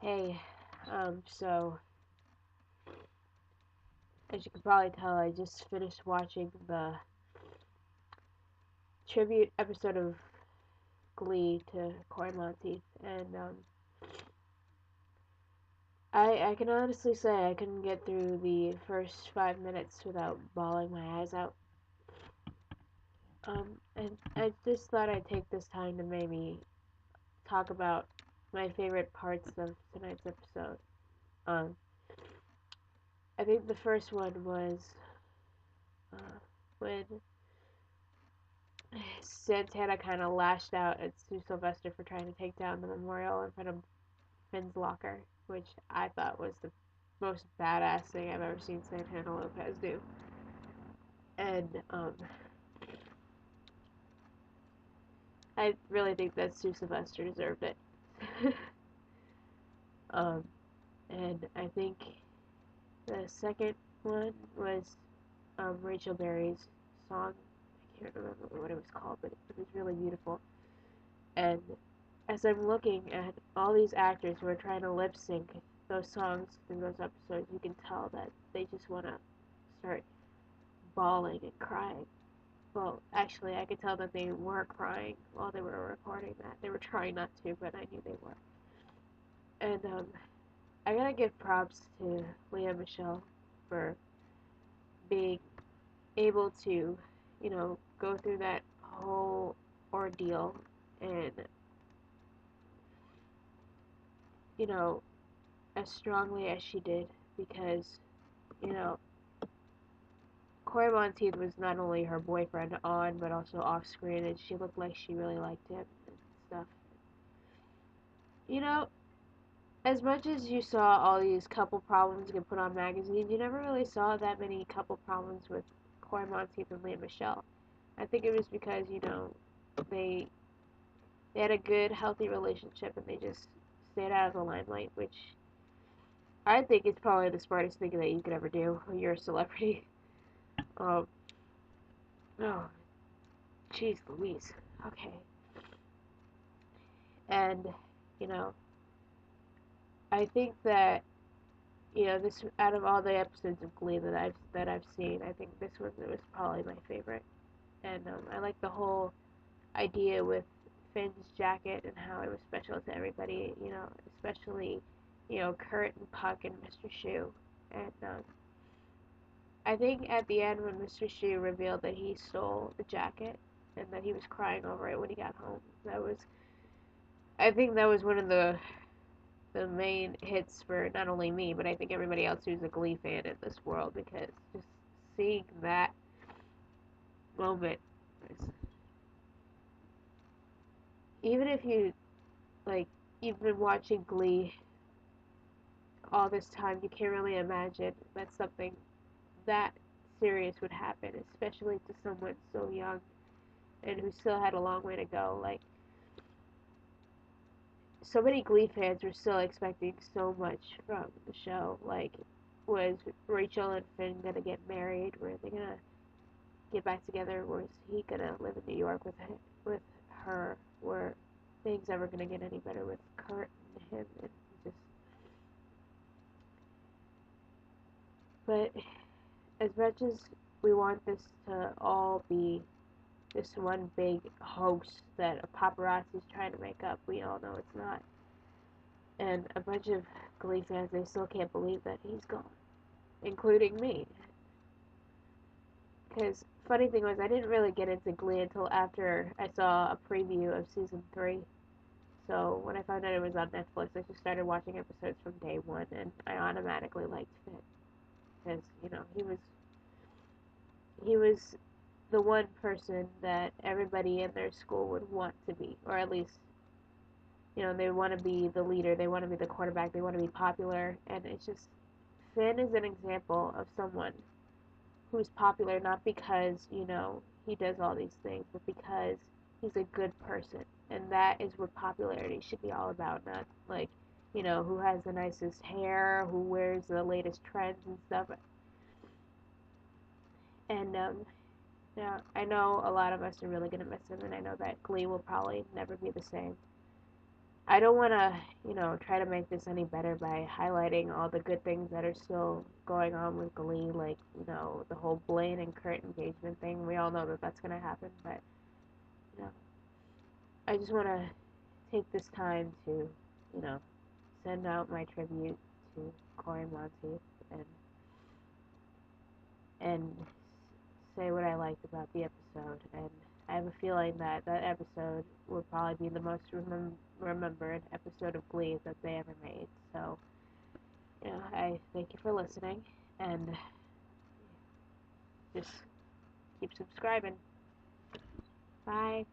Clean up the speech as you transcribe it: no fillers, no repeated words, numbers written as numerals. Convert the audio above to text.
Hey, so as you can probably tell, I just finished watching the tribute episode of Glee to Cory Monteith, and I can honestly say I couldn't get through the first 5 minutes without bawling my eyes out. And I just thought I'd take this time to maybe talk about my favorite parts of tonight's episode. Um, I think the first one was when Santana kind of lashed out at Sue Sylvester for trying to take down the memorial in front of Finn's locker, which I thought was the most badass thing I've ever seen Santana Lopez do. And I really think that Sue Sylvester deserved it. um, and I think the second one was Rachel Berry's song. I can't remember what it was called, but it was really beautiful. And as I'm looking at all these actors who are trying to lip sync those songs through those episodes, you can tell that they just want to start bawling and crying. Well, actually, I could tell that they were crying while they were recording that. They were trying not to, but I knew they were. And I gotta give props to Leah Michelle for being able to, go through that whole ordeal and, you know, as strongly as she did because, you know, Cory Monteith was not only her boyfriend on but also off screen, and she looked like she really liked him and stuff. You know, as much as you saw all these couple problems get put on magazines, you never really saw that many couple problems with Cory Monteith and Leah Michelle. I think it was because they they had a good, healthy relationship and they just stayed out of the limelight, which I think is probably the smartest thing that you could ever do when you're a celebrity. Um, oh, jeez Louise. Okay. And, you know, I think that, this out of all the episodes of Glee that I've seen, I think this one was probably my favorite. And I like the whole idea with Finn's jacket and how it was special to everybody, especially, Kurt and Puck and Mr. Shoe. And I think at the end when Mr. Shoe revealed that he stole the jacket and that he was crying over it when he got home, I think that was one of the main hits for not only me, but I think everybody else who's a Glee fan in this world, because just seeing that moment, even if like you've been watching Glee all this time, you can't really imagine that something that serious would happen, especially to someone so young and who still had a long way to go. Like, so many Glee fans were still expecting so much from the show. Like, was Rachel and Finn gonna get married? Were they gonna get back together? Was he gonna live in New York with her? Were things ever gonna get any better with Kurt and him? And just, but as much as we want this to all be this one big hoax that a paparazzi's trying to make up, we all know it's not. And a bunch of Glee fans, they still can't believe that he's gone, including me. Because funny thing was, I didn't really get into Glee until after I saw a preview of season 3. So when I found out it was on Netflix, I just started watching episodes from day one, and I automatically liked Finn because he was the one person that everybody in their school would want to be, or at least they want to be the leader, they want to be the quarterback, they want to be popular, and it's just Finn is an example of someone who's popular not because, he does all these things, but because he's a good person. And that is what popularity should be all about, not like, who has the nicest hair, who wears the latest trends and stuff. And, yeah, I know a lot of us are really going to miss him, and I know that Glee will probably never be the same. I don't want to, try to make this any better by highlighting all the good things that are still going on with Glee, like, the whole Blaine and Kurt engagement thing. We all know that that's going to happen, but, you know, I just want to take this time to, you know, send out my tribute to Cory Monteith and and say what I liked about the episode. And I have a feeling that that episode will probably be the most remembered episode of Glee that they ever made. So, I thank you for listening, and just keep subscribing. Bye.